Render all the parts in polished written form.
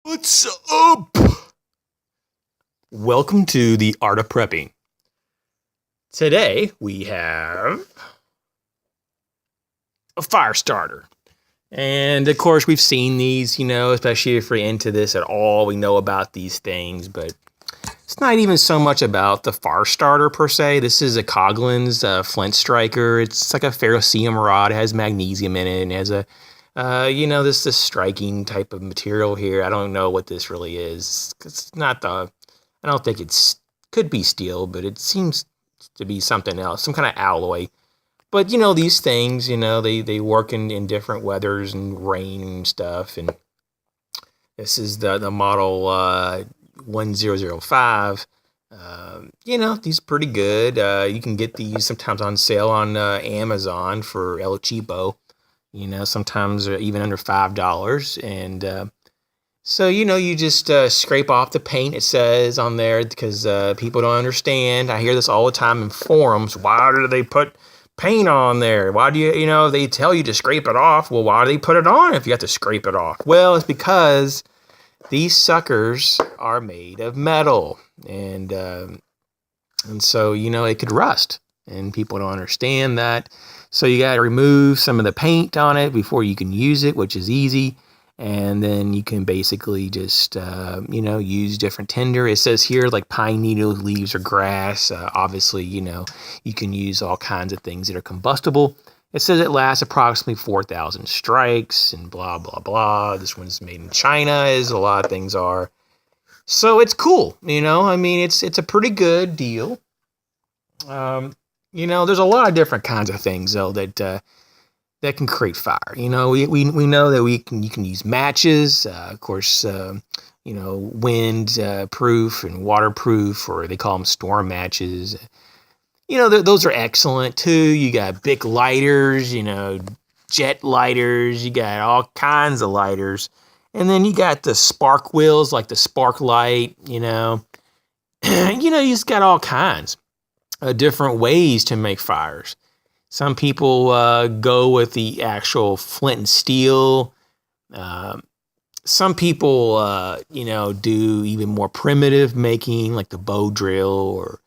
What's up? Welcome to the Art of Prepping. Today we have a Firestarter. And of course we've seen these, especially if we're into this at all, we know about these things, but it's not even so much about the Firestarter per se. This is a Coghlan's Flint striker. It's like a ferrocerium rod. It has magnesium in it and has a this striking type of material here. I don't know what this really is. It's not I don't think could be steel, but it seems to be something else, some kind of alloy. But, these things, they work in different weathers and rain and stuff. And this is the model 1005. These are pretty good. You can get these sometimes on sale on Amazon for El Cheapo. Sometimes even under $5. And so, you just scrape off the paint, it says on there, because people don't understand. I hear this all the time in forums. Why do they put paint on there? Why do they tell you to scrape it off? Well, why do they put it on if you have to scrape it off? Well, it's because these suckers are made of metal. And so, it could rust. And people don't understand that. So you got to remove some of the paint on it before you can use it, which is easy. And then you can basically just, use different tinder. It says here like pine needles, leaves, or grass. Obviously, you can use all kinds of things that are combustible. It says it lasts approximately 4,000 strikes and blah, blah, blah. This one's made in China, as a lot of things are. So it's cool, it's a pretty good deal. There's a lot of different kinds of things though that can create fire. We know that you can use matches, of course. Wind proof and waterproof, or they call them storm matches. Those are excellent too. You got Bic lighters, jet lighters. You got all kinds of lighters, and then you got the spark wheels like the spark light. You just got all kinds different ways to make fires. Some people go with the actual flint and steel. Some people, do even more primitive making, like the bow drill, or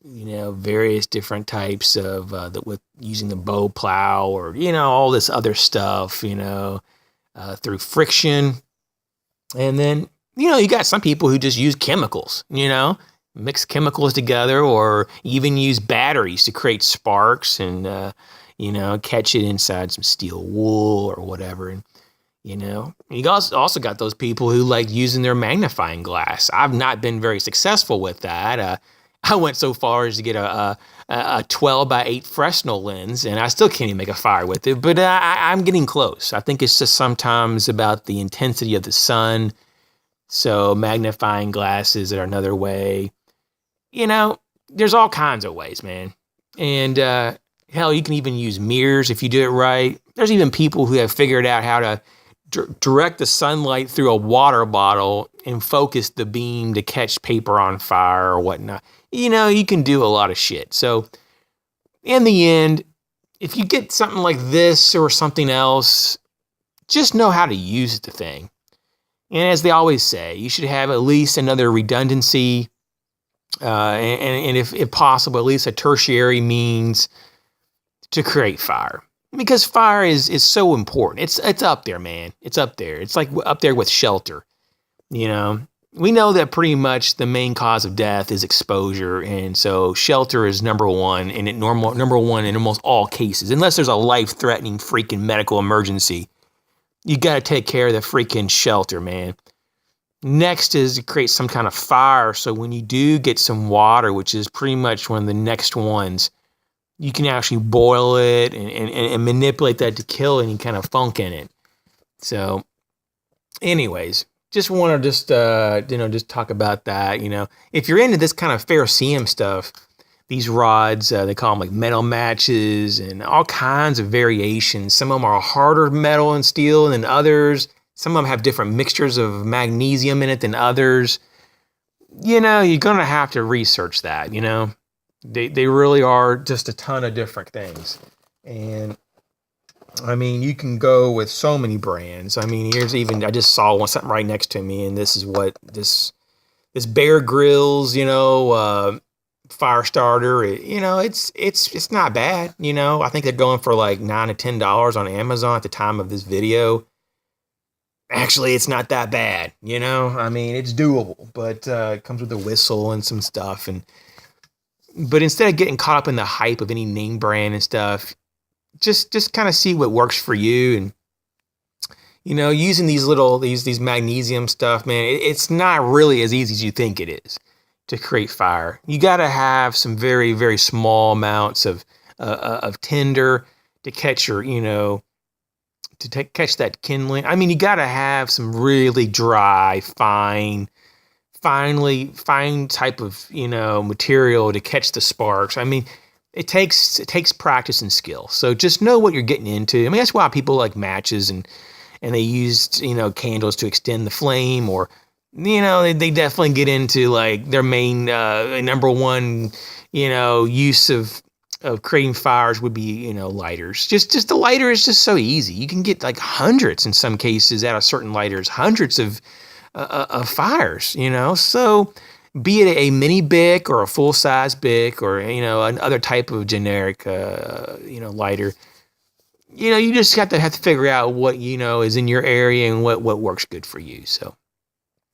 various different types of with using the bow plow, or all this other stuff, through friction. And then you got some people who just use chemicals, mix chemicals together, or even use batteries to create sparks and, catch it inside some steel wool or whatever. And, you also got those people who like using their magnifying glass. I've not been very successful with that. I went so far as to get a 12x8 Fresnel lens, and I still can't even make a fire with it, but I'm getting close. I think it's just sometimes about the intensity of the sun. So magnifying glasses are another way. There's all kinds of ways, man. And hell, you can even use mirrors if you do it right. There's even people who have figured out how to direct the sunlight through a water bottle and focus the beam to catch paper on fire or whatnot. You can do a lot of shit. So in the end, if you get something like this or something else, just know how to use the thing. And as they always say, you should have at least another redundancy. And if possible, at least a tertiary means to create fire, because fire is so important. It's up there, man. It's up there. It's like up there with shelter. We know that pretty much the main cause of death is exposure, and so shelter is number one in almost all cases, unless there's a life-threatening freaking medical emergency. You got to take care of the freaking shelter, man. Next is to create some kind of fire, so when you do get some water, which is pretty much one of the next ones, you can actually boil it and manipulate that to kill any kind of funk in it. So, anyways, just want to just talk about that. If you're into this kind of ferrocerium stuff, these rods, they call them like metal matches and all kinds of variations. Some of them are harder metal and steel than others. Some of them have different mixtures of magnesium in it than others. You're going to have to research that, They really are just a ton of different things. And I mean, you can go with so many brands. I mean, here's even, I just saw something right next to me, and this is what this Bear Grylls, Firestarter. It's not bad. I think they're going for like $9 to $10 on Amazon at the time of this video. Actually, it's not that bad. I mean, it's doable, but it comes with a whistle and some stuff. But instead of getting caught up in the hype of any name brand and stuff, just kind of see what works for you. And using these magnesium stuff, man, it's not really as easy as you think it is to create fire. You got to have some very, very small amounts of tinder to catch catch that kindling. I mean, you got to have some really dry, fine type of material to catch the sparks. I mean, it takes practice and skill. So just know what you're getting into. I mean, that's why people like matches and they used candles to extend the flame, or they definitely get into like their main number one use of creating fires would be lighters. Just the lighter is just so easy. You can get like hundreds in some cases out of certain lighters, hundreds of fires. So be it a mini Bic or a full size Bic or another type of generic lighter. You just have to figure out what is in your area and what works good for you. So,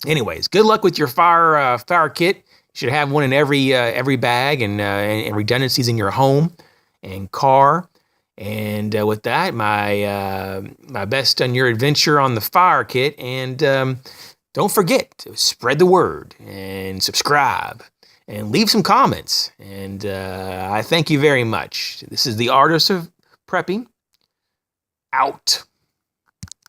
anyways, good luck with your fire kit. You should have one in every bag and redundancies in your home and car. And with that, my best on your adventure on the fire kit. And don't forget to spread the word and subscribe and leave some comments. And I thank you very much. This is the Artist of Prepping. Out.